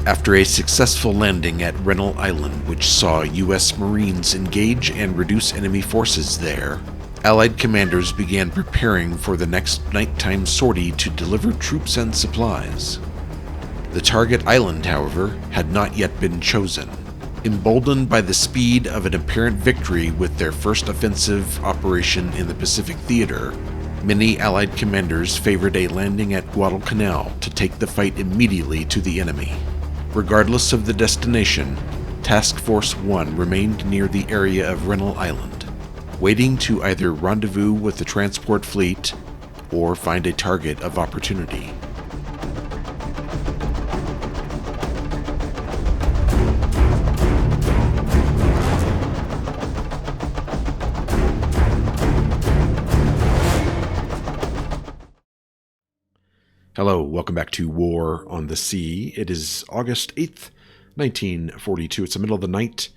After a successful landing at Renault Island, which saw U.S. Marines engage and reduce enemy forces there, Allied commanders began preparing for the next nighttime sortie to deliver troops and supplies. The target island, however, had not yet been chosen. Emboldened by the speed of an apparent victory with their first offensive operation in the Pacific Theater, many Allied commanders favored a landing at Guadalcanal to take the fight immediately to the enemy. Regardless of the destination, Task Force 1 remained near the area of Renault Island, waiting to either rendezvous with the transport fleet or find a target of opportunity. Hello, welcome back to War on the Sea. It is August 8th, 1942. It's the middle of the night,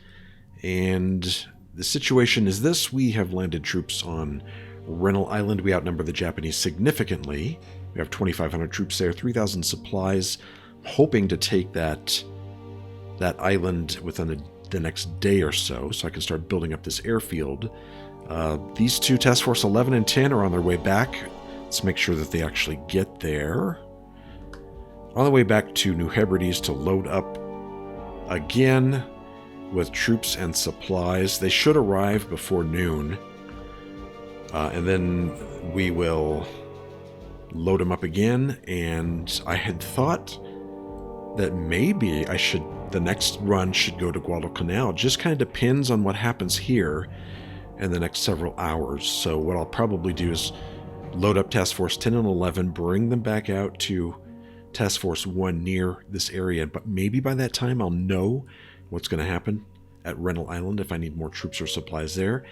and the situation is this. We have landed troops on Renault Island. We outnumber the Japanese significantly. We have 2,500 troops there, 3,000 supplies. I'm hoping to take that island within the next day or so I can start building up this airfield. These two, Task Force 11 and 10, are on their way back. Let's make sure that they actually get there. On the way back to New Hebrides to load up again with troops and supplies. They should arrive before noon. And then we will load them up again. And I had thought that maybe the next run should go to Guadalcanal. Just kind of depends on what happens here in the next several hours. So what I'll probably do is load up Task Force 10 and 11, bring them back out to Task Force 1 near this area. But maybe by that time I'll know what's going to happen at Renault Island if I need more troops or supplies there.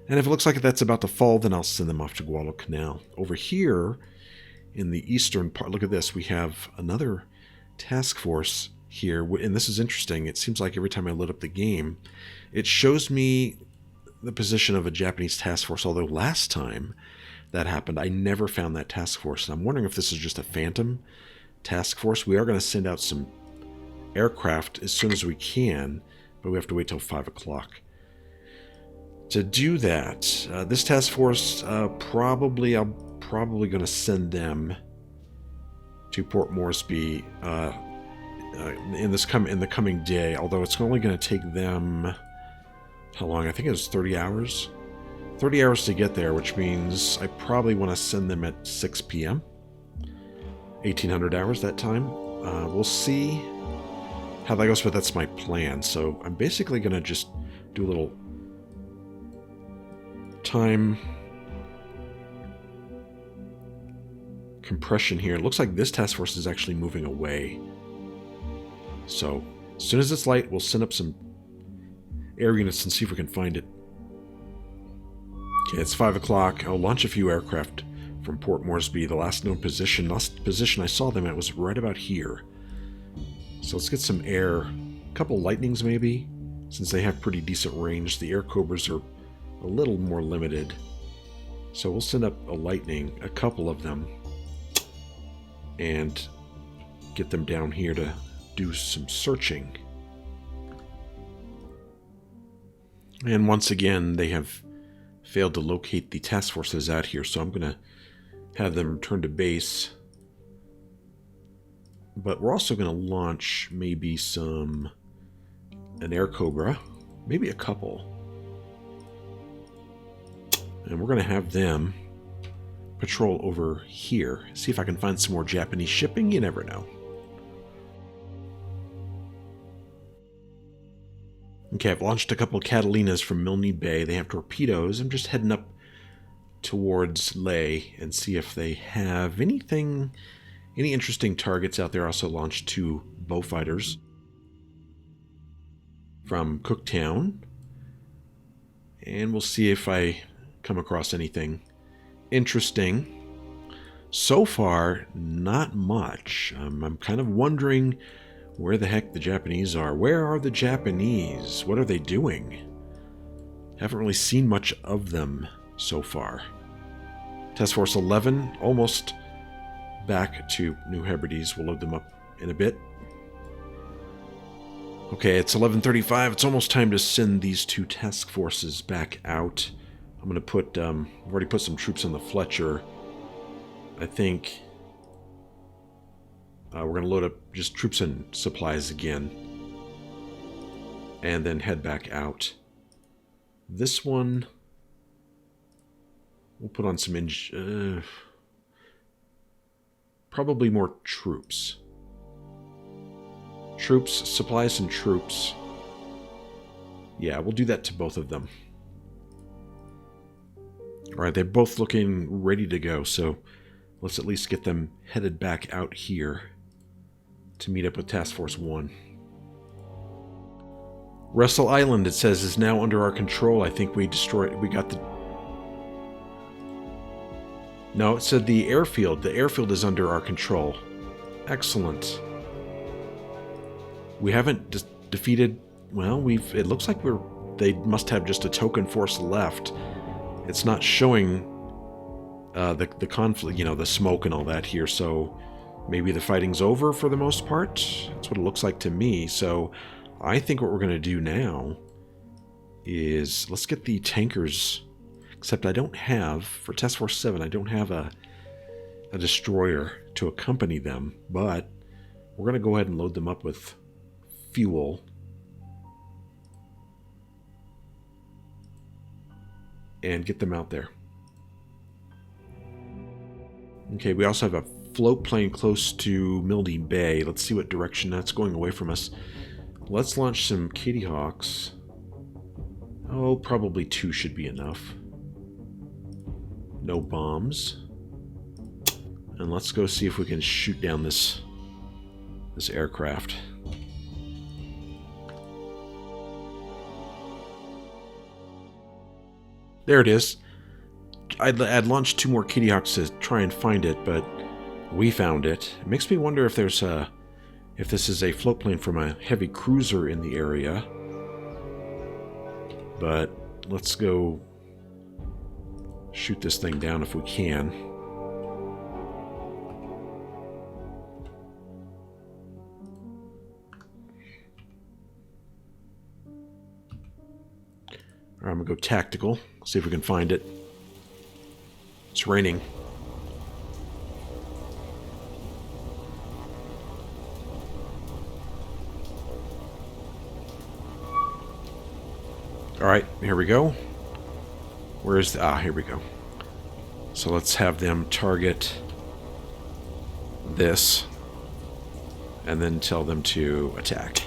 And if it looks like that's about to fall, then I'll send them off to Guadalcanal. Over here in the eastern part, look at this. We have another task force here. And this is interesting. It seems like every time I load up the game, it shows me the position of a Japanese task force. Although last time that happened, I never found that task force. And I'm wondering if this is just a phantom task force. We are going to send out some aircraft as soon as we can, but we have to wait till 5 o'clock to do that. This task force, I'm probably going to send them to Port Moresby in the coming day. Although it's only going to take them, how long? I think it was 30 hours. 30 hours to get there, which means I probably want to send them at 6 p.m. 1800 hours that time. We'll see how that goes, but that's my plan. So I'm basically going to just do a little time compression here. It looks like this task force is actually moving away. So as soon as it's light, we'll send up some air units and see if we can find it. Okay, it's 5 o'clock. I'll launch a few aircraft from Port Moresby. The last known position. Last position I saw them at was right about here. So let's get some air. A couple lightnings maybe, since they have pretty decent range. The air cobras are a little more limited. So we'll send up a lightning, a couple of them, and get them down here to do some searching. And once again, they have failed to locate the task forces out here, so I'm going to have them return to base. But we're also going to launch maybe an Air Cobra, maybe a couple. And we're going to have them patrol over here. See if I can find some more Japanese shipping. You never know. Okay, I've launched a couple of Catalinas from Milne Bay. They have torpedoes. I'm just heading up towards Leh and see if they have any interesting targets out there. I also launched 2 Beaufighters from Cooktown. And we'll see if I come across anything interesting. So far, not much. I'm kind of wondering where the heck the Japanese are. Where are the Japanese? What are they doing? Haven't really seen much of them so far. Task Force 11, almost back to New Hebrides. We'll load them up in a bit. Okay, it's 11:35. It's almost time to send these two task forces back out. I'm going to put, I've already put some troops on the Fletcher. I think we're going to load up just troops and supplies again. And then head back out. This one, we'll put on some, probably more troops. Troops, supplies, and troops. Yeah, we'll do that to both of them. Alright, they're both looking ready to go, so let's at least get them headed back out here to meet up with Task Force 1. Russell Island, it says, is now under our control. I think we destroyed... We got the... No, it said the airfield. The airfield is under our control. Excellent. We haven't defeated... Well, it looks like they must have just a token force left. It's not showing the conflict, you know, the smoke and all that here, so maybe the fighting's over for the most part. That's what it looks like to me. So I think what we're going to do now is let's get the tankers, except I don't have, for Task Force 7, I don't have a destroyer to accompany them, but we're going to go ahead and load them up with fuel. And get them out there. Okay, we also have a float plane close to Milne Bay. Let's see what direction that's going away from us. Let's launch some Kitty Hawks. Oh, probably 2 should be enough. No bombs. And let's go see if we can shoot down this aircraft. There it is. I'd launched 2 more Kitty Hawks to try and find it, but we found it. It makes me wonder if there's if this is a float plane from a heavy cruiser in the area. But let's go shoot this thing down if we can. Alright, I'm going to go tactical. See if we can find it. It's raining. Alright, here we go. Where's the... here we go. So let's have them target this. And then tell them to attack.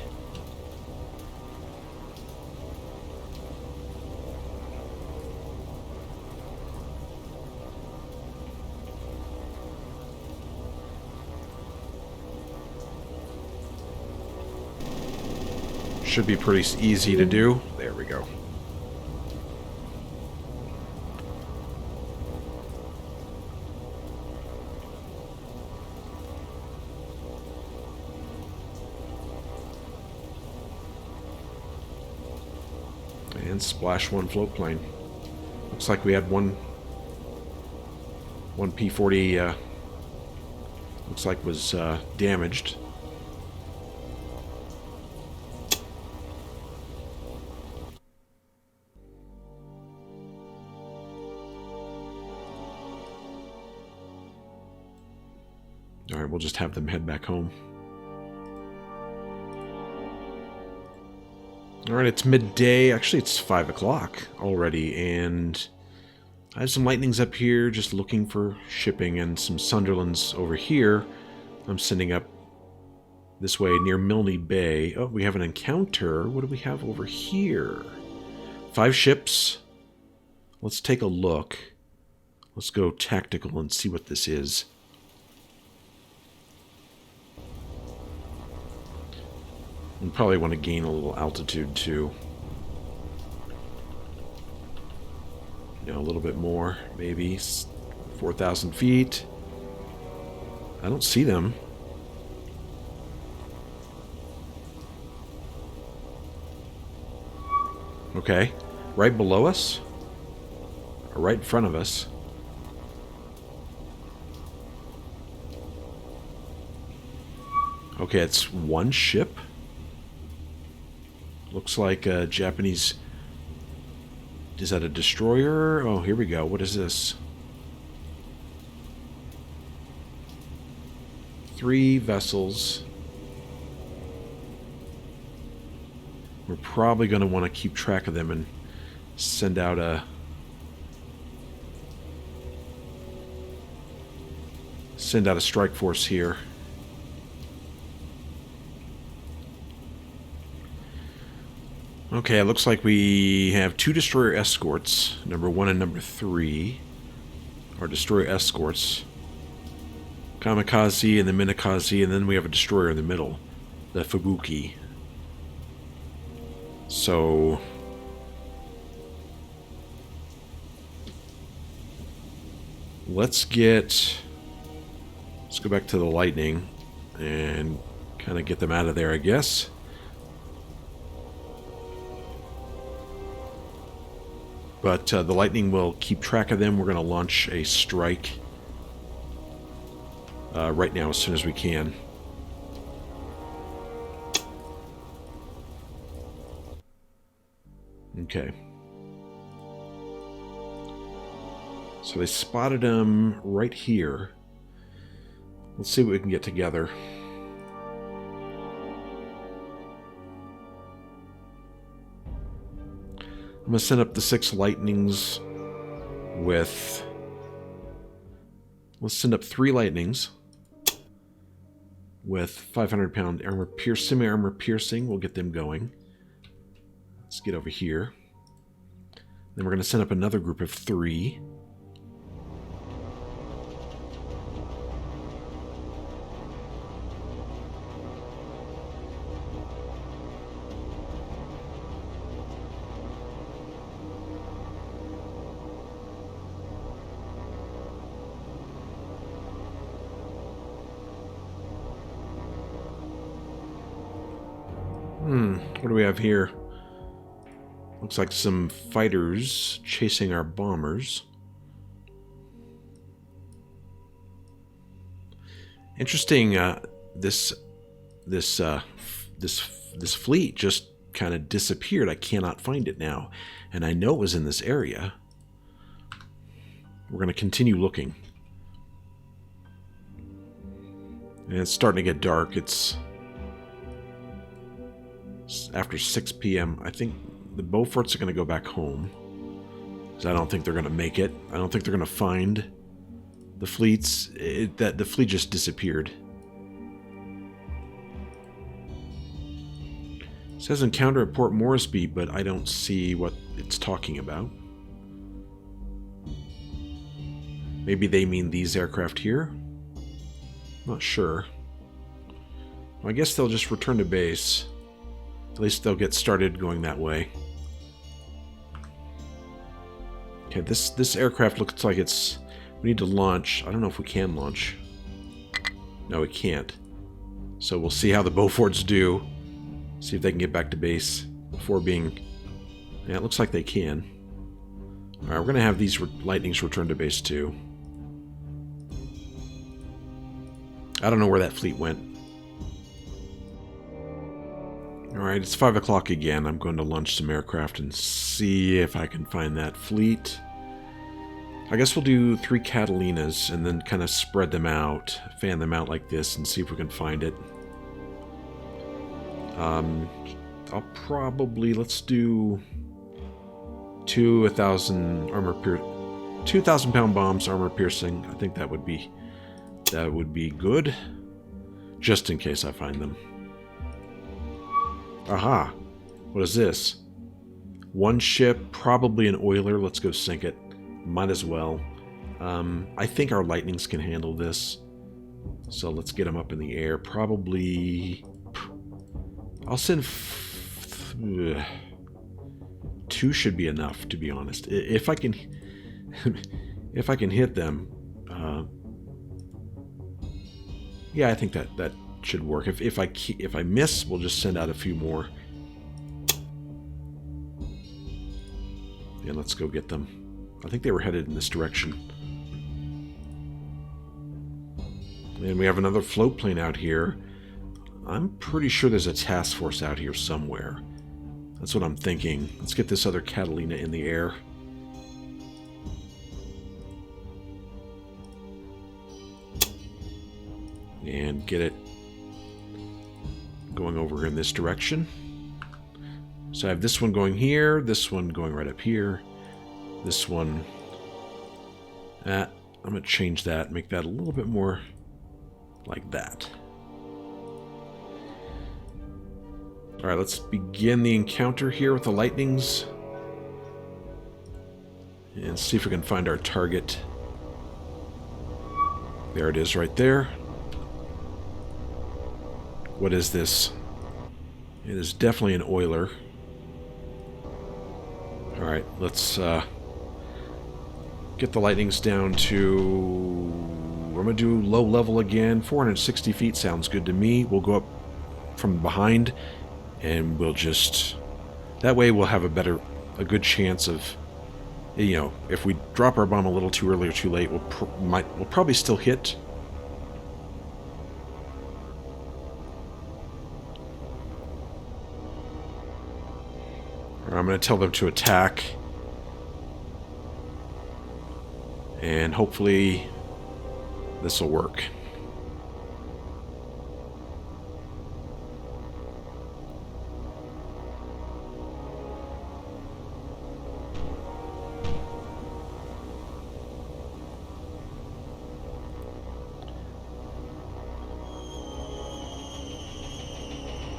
Should be pretty easy to do. There we go. And splash 1 float plane. Looks like we had one P-40 looks like was damaged. Alright, we'll just have them head back home. Alright, it's midday. Actually, it's 5 o'clock already, and I have some lightnings up here just looking for shipping, and some Sunderlands over here. I'm sending up this way near Milne Bay. Oh, we have an encounter. What do we have over here? 5 ships. Let's take a look. Let's go tactical and see what this is. We probably want to gain a little altitude too. You know, a little bit more, maybe 4,000 feet. I don't see them. Okay, right below us? Or right in front of us? Okay, it's 1 ship. Looks like a Japanese... Is that a destroyer? Oh, here we go. What is this? 3 vessels. We're probably going to want to keep track of them and send out a... strike force here. Okay, it looks like we have 2 destroyer escorts, number 1 and number 3 are destroyer escorts. Kamikaze and the Minakaze, and then we have a destroyer in the middle, the Fubuki. So... let's go back to the Lightning and kind of get them out of there, I guess. But the Lightning will keep track of them. We're going to launch a strike right now as soon as we can. Okay. So they spotted them right here. Let's see what we can get together. I'm going to send up the 6 Lightnings with... let's send up 3 Lightnings with 500-pound semi-armor piercing. We'll get them going. Let's get over here. Then we're going to send up another group of 3. What do we have here? Looks like some fighters chasing our bombers. Interesting. This fleet just kind of disappeared. I cannot find it now, and I know it was in this area. We're going to continue looking. And it's starting to get dark. It's after 6 p.m. I think the Beauforts are going to go back home, because I don't think they're going to make it. I don't think they're going to find the fleets. The fleet just disappeared. It says encounter at Port Moresby, but I don't see what it's talking about. Maybe they mean these aircraft here? Not sure. Well, I guess they'll just return to base. At least they'll get started going that way. Okay, this aircraft looks like it's... we need to launch. I don't know if we can launch. No, we can't. So we'll see how the Beauforts do. See if they can get back to base before being... yeah, it looks like they can. Alright, we're going to have these Lightnings return to base too. I don't know where that fleet went. Alright, it's 5 o'clock again. I'm going to launch some aircraft and see if I can find that fleet. I guess we'll do 3 Catalinas and then kind of spread them out, fan them out like this, and see if we can find it. I'll probably... let's do 2,000 2,000-pound bombs, armor piercing. I think that would be good, just in case I find them. Aha! What is this? 1 ship, probably an oiler. Let's go sink it. Might as well. I think our Lightnings can handle this. So let's get them up in the air. Probably... I'll send... 2 should be enough, to be honest. If I can... if I can hit them... yeah, I think that should work. If I miss, we'll just send out a few more. And let's go get them. I think they were headed in this direction. And we have another float plane out here. I'm pretty sure there's a task force out here somewhere. That's what I'm thinking. Let's get this other Catalina in the air. And get it going over in this direction. So I have this one going here, this one going right up here, this one. I'm going to change that, make that a little bit more like that. Alright, let's begin the encounter here with the lightnings. And see if we can find our target. There it is right there. What is this? It is definitely an oiler. Alright, let's get the lightnings down to... I'm going to do low level again. 460 feet sounds good to me. We'll go up from behind, and we'll just... That way we'll have a good chance of... You know, if we drop our bomb a little too early or too late, we'll probably still hit. I'm going to tell them to attack. And hopefully this will work.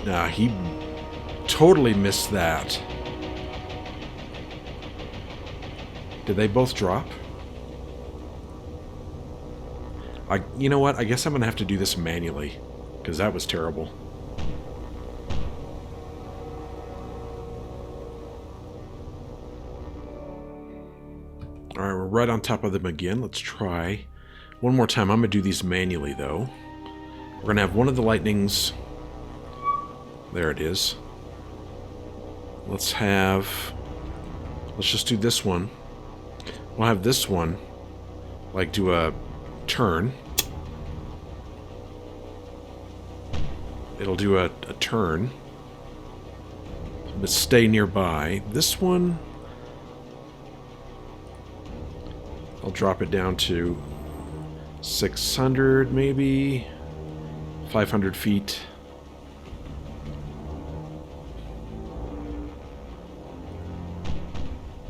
Nah, he totally missed that. Did they both drop? You know what? I guess I'm going to have to do this manually, because that was terrible. Alright, we're right on top of them again. Let's try one more time. I'm going to do these manually, though. We're going to have one of the lightnings... There it is. Let's just do this one. We'll have this one, like, do a turn. It'll do a turn, but stay nearby. This one, I'll drop it down to 600, maybe 500 feet.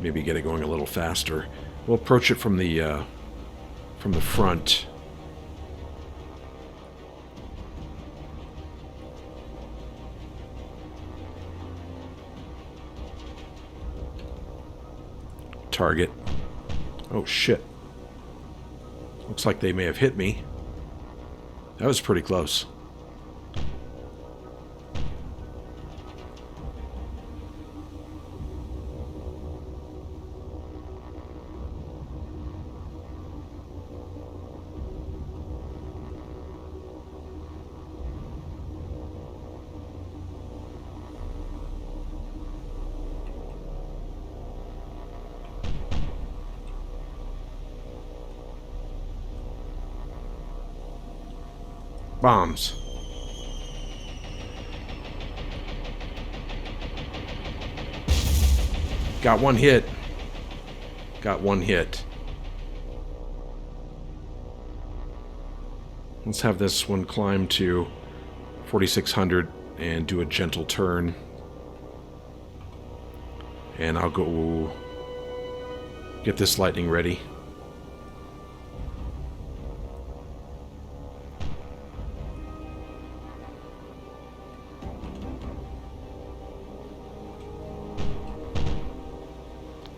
Maybe get it going a little faster. We'll approach it from the front. Target. Oh shit. Looks like they may have hit me. That was pretty close. Bombs. Got one hit. Got one hit. Let's have this one climb to 4,600 and do a gentle turn. And I'll go get this lightning ready.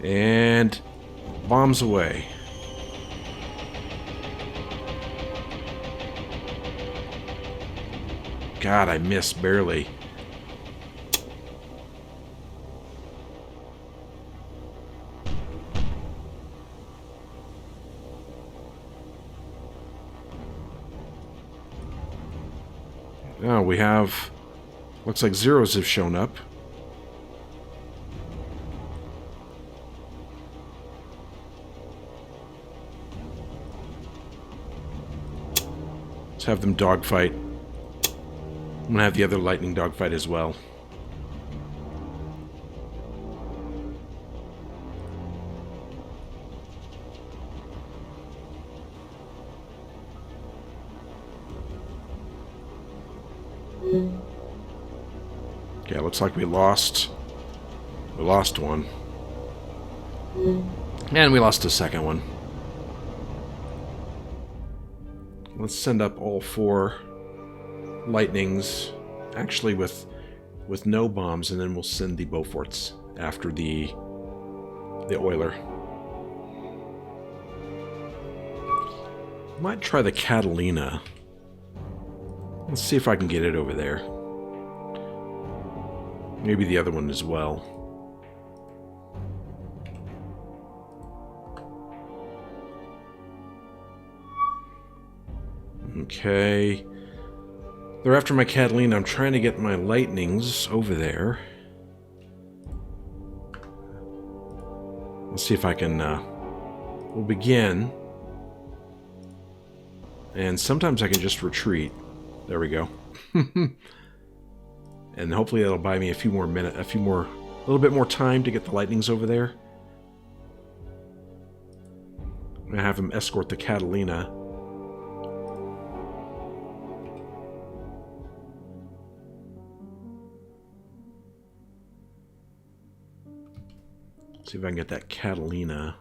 And bombs away. God, I missed barely. Now we have... Looks like zeros have shown up. Let's have them dogfight. I'm gonna have the other lightning dogfight as well. Okay, looks like we lost one. And we lost a second one. Let's send up all 4 lightnings, actually with no bombs, and then we'll send the Beauforts after the oiler. Might try the Catalina. Let's see if I can get it over there. Maybe the other one as well. Okay. They're after my Catalina. I'm trying to get my lightnings over there. Let's see if I can... we'll begin. And sometimes I can just retreat. There we go. And hopefully that'll buy me a little bit more time to get the lightnings over there. I'm going to have him escort the Catalina. See if I can get that Catalina.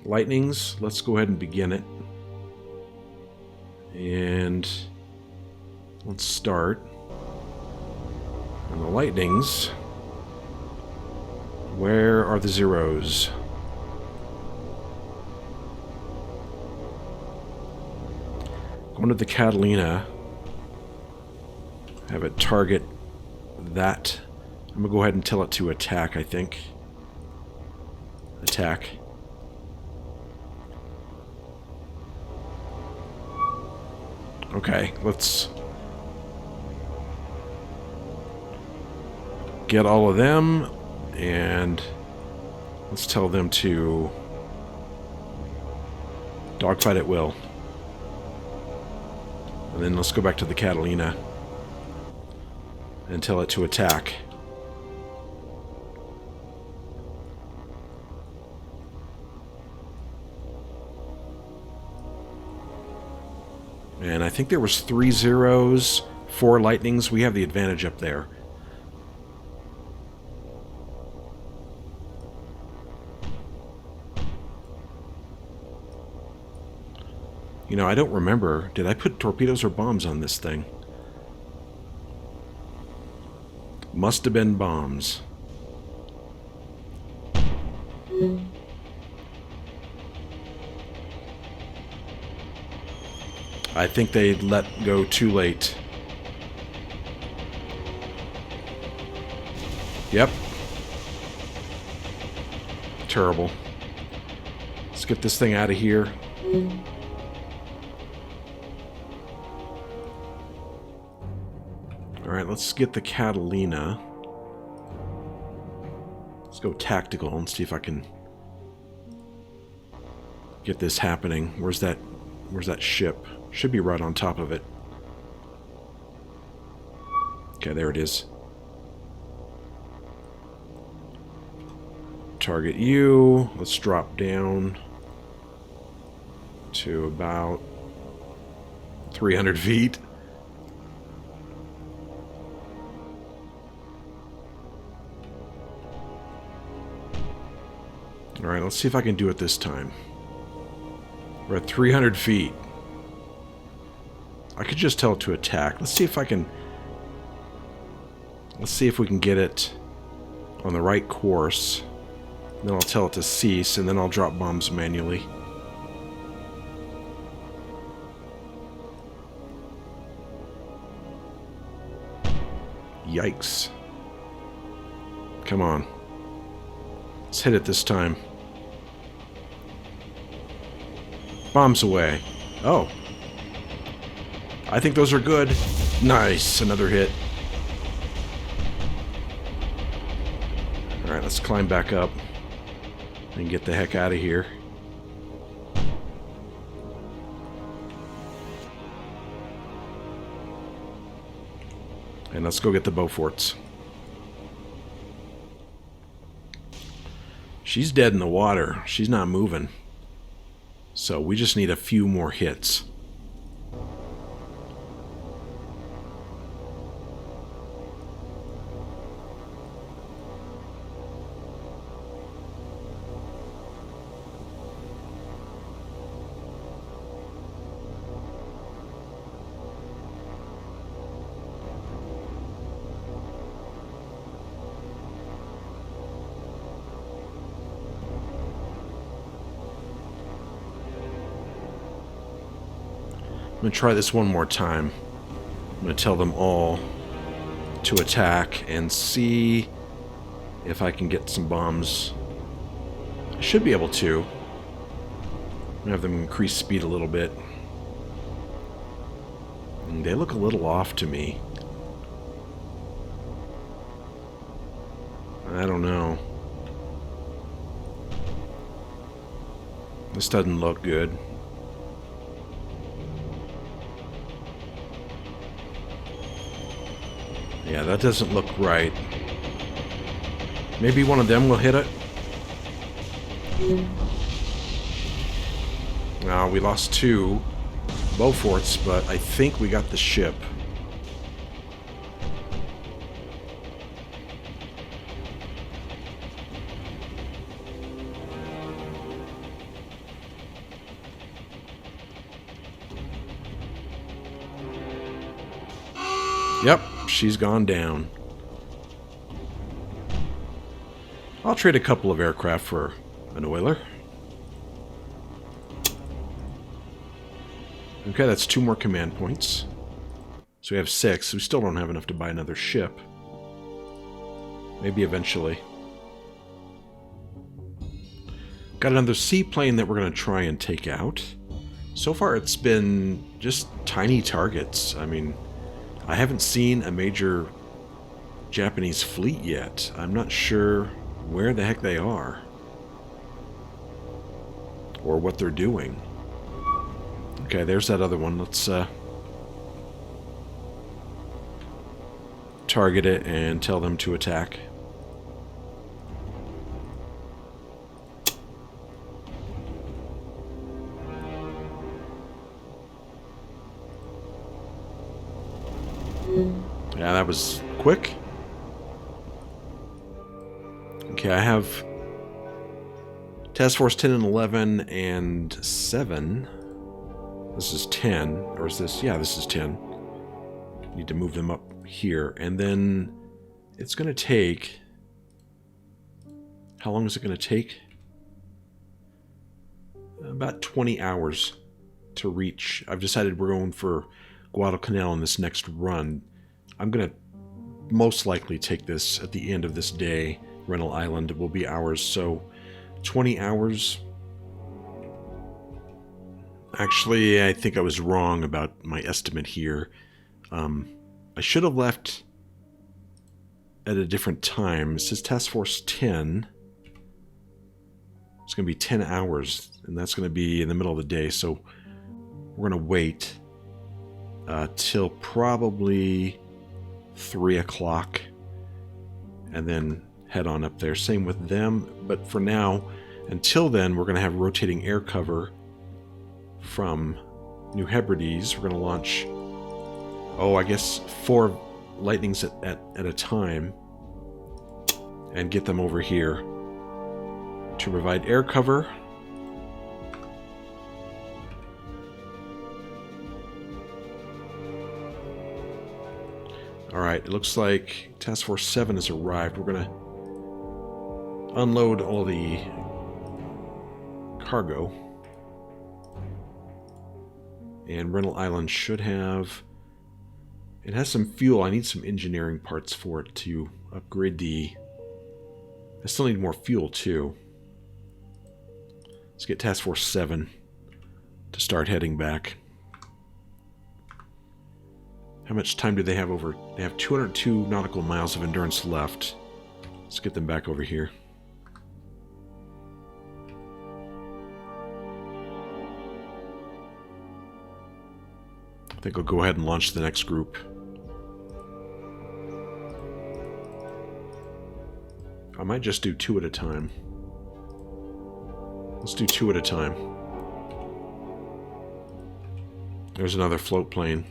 Lightnings, let's go ahead and begin it. And let's start. And the lightnings, where are the zeros? Going to the Catalina. Have it target that. I'm going to go ahead and tell it to attack, I think. Attack. Okay, let's get all of them, and let's tell them to dogfight at will. And then let's go back to the Catalina and tell it to attack. And I think there was 3 zeros, 4 lightnings. We have the advantage up there. You know, I don't remember. Did I put torpedoes or bombs on this thing? Must have been bombs. I think they let go too late. Yep. Terrible. Let's get this thing out of here. Alright, let's get the Catalina. Let's go tactical and see if I can get this happening. Where's that ship? Should be right on top of it. Okay, there it is. Target you. Let's drop down to about 300 feet. Alright, let's see if I can do it this time. We're at 300 feet. I could just tell it to attack. Let's see if I can... Let's see if we can get it on the right course. Then I'll tell it to cease, and then I'll drop bombs manually. Yikes. Come on. Let's hit it this time. Bombs away. Oh. I think those are good. Nice. Another hit. Alright, let's climb back up and get the heck out of here. And let's go get the Beauforts. She's dead in the water. She's not moving. So we just need a few more hits. I'm going to try this one more time. I'm going to tell them all to attack and see if I can get some bombs. I should be able to. I'm going to have them increase speed a little bit. And they look a little off to me. I don't know. This doesn't look good. Yeah, that doesn't look right. Maybe one of them will hit it. No, we lost 2 Beauforts, but I think we got the ship. Yep. She's gone down. I'll trade a couple of aircraft for an oiler. Okay, that's 2 more command points. So we have 6. We still don't have enough to buy another ship. Maybe eventually. Got another seaplane that we're going to try and take out. So far it's been just tiny targets. I mean, I haven't seen a major Japanese fleet yet. I'm not sure where the heck they are. Or what they're doing. Okay, there's that other one. Let's target it and tell them to attack. Yeah, that was quick. Okay, I have Task Force 10 and 11 and 7. This is 10. Or is this? Yeah, this is 10. Need to move them up here. And then it's going to take... How long is it going to take? About 20 hours to reach. I've decided we're going for Guadalcanal in this next run. I'm going to most likely take this at the end of this day. Renault Island will be ours, so 20 hours. Actually, I think I was wrong about my estimate here. I should have left at a different time. It says Task Force 10. It's going to be 10 hours, and that's going to be in the middle of the day, so we're going to wait till probably 3 o'clock and then head on up there. Same with them, but for now, until then, we're going to have rotating air cover from New Hebrides. We're going to launch, I guess 4 Lightnings at a time and get them over here to provide air cover. Alright, it looks like Task Force 7 has arrived. We're going to unload all the cargo. And Renault Island should have... It has some fuel. I need some engineering parts for it to upgrade the... I still need more fuel, too. Let's get Task Force 7 to start heading back. How much time do they have over? They have 202 nautical miles of endurance left. Let's get them back over here. I think I'll go ahead and launch the next group. I might just do 2 at a time. Let's do 2 at a time. There's another float plane.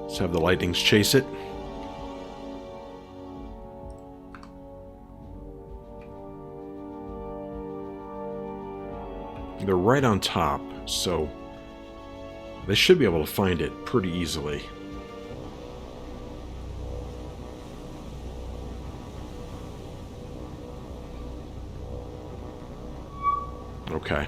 Let's have the lightnings chase it. They're right on top, so they should be able to find it pretty easily. Okay.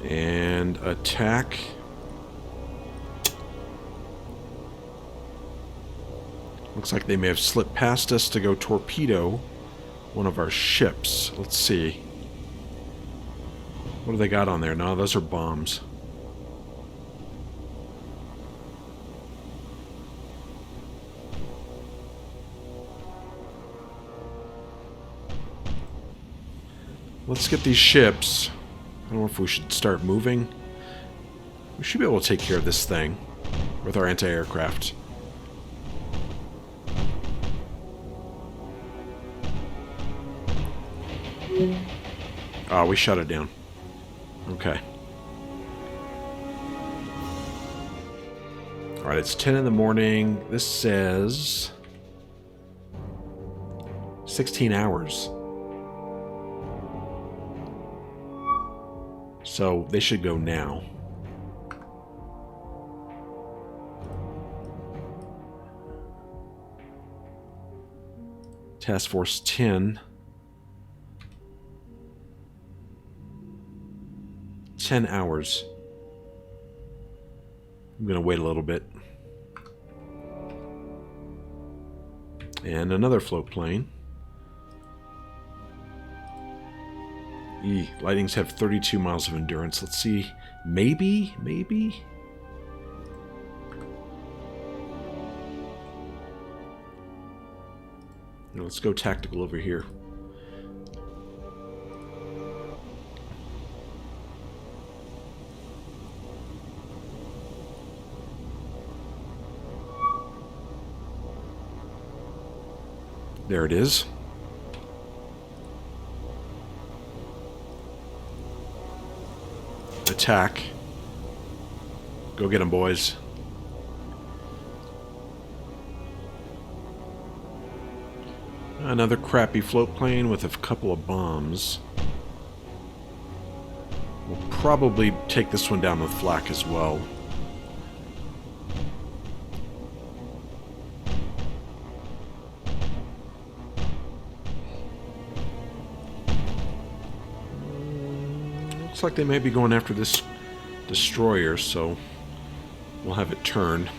And attack. Looks like they may have slipped past us to go torpedo one of our ships. Let's see. What do they got on there? No, those are bombs. Let's get these ships. I don't know if we should start moving. We should be able to take care of this thing with our anti-aircraft. Oh, we shut it down. Okay. Alright, it's 10 in the morning. This says 16 hours. So they should go now. Task Force 10. 10 hours. I'm going to wait a little bit. And another float plane. Lightnings have 32 miles of endurance. Let's see. Maybe? Let's go tactical over here. There it is. Attack. Go get them, boys. Another crappy float plane with a couple of bombs. We'll probably take this one down with flak as well. Looks like they may be going after this destroyer, so we'll have it turn.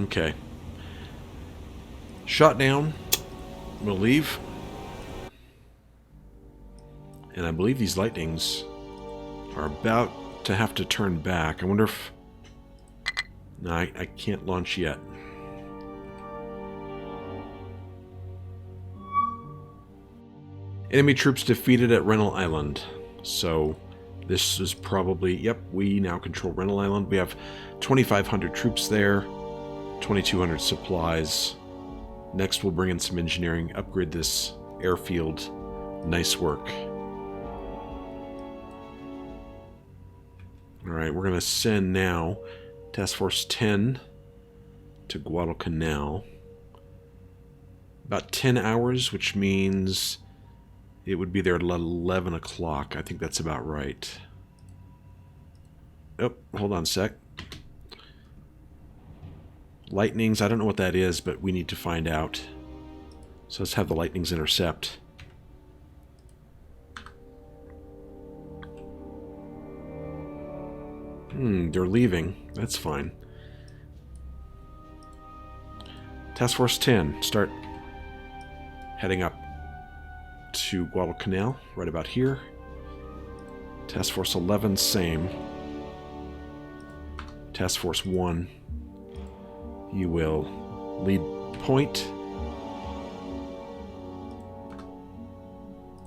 Okay. Shot down. We'll leave. And I believe these lightnings are about to have to turn back. I wonder if... No, I can't launch yet. Enemy troops defeated at Renault Island. So this is probably... Yep, we now control Renault Island. We have 2,500 troops there. 2,200 supplies. Next, we'll bring in some engineering, upgrade this airfield. Nice work. Alright, we're going to send now Task Force 10 to Guadalcanal. About 10 hours, which means it would be there at 11 o'clock. I think that's about right. Oh, hold on a sec. Lightnings, I don't know what that is, but we need to find out. So let's have the lightnings intercept. They're leaving. That's fine. Task Force 10, start heading up to Guadalcanal, right about here. Task Force 11, same. Task Force 1, you will lead point.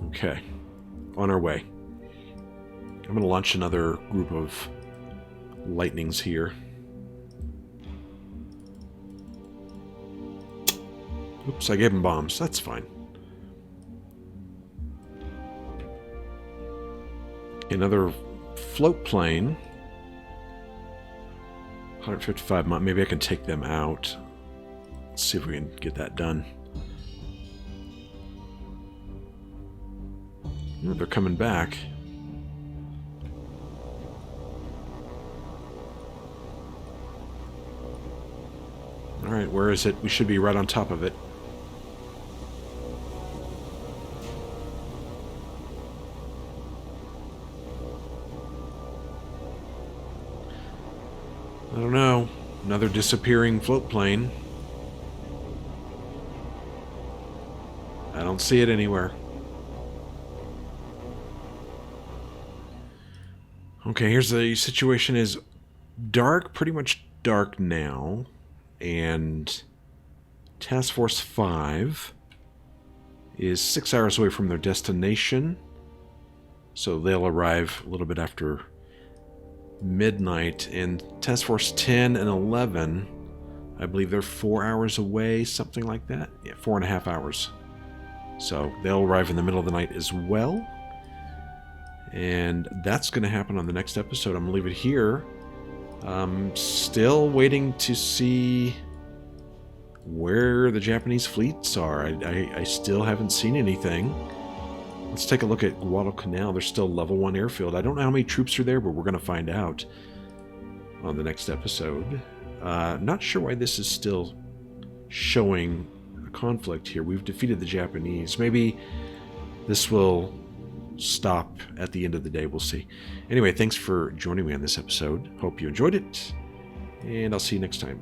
Okay, on our way. I'm going to launch another group of lightnings here. Oops, I gave him bombs. That's fine. Another float plane. 155 miles. Maybe I can take them out. Let's see if we can get that done. Oh, they're coming back. Alright, where is it? We should be right on top of it. I don't know. Another disappearing float plane. I don't see it anywhere. Okay, here's the situation is dark, pretty much dark now. And Task Force 5 is 6 hours away from their destination. So they'll arrive a little bit after midnight. And Task Force 10 and 11, I believe they're 4 hours away, something like that. Yeah, 4.5 hours. So they'll arrive in the middle of the night as well. And that's going to happen on the next episode. I'm going to leave it here. Still waiting to see where the Japanese fleets are. I still haven't seen anything. Let's take a look at Guadalcanal. There's still level 1 airfield. I don't know how many troops are there, but we're going to find out on the next episode. Not sure why this is still showing a conflict here. We've defeated the Japanese. Maybe this will stop at the end of the day. We'll see. Anyway, thanks for joining me on this episode. Hope you enjoyed it, and I'll see you next time.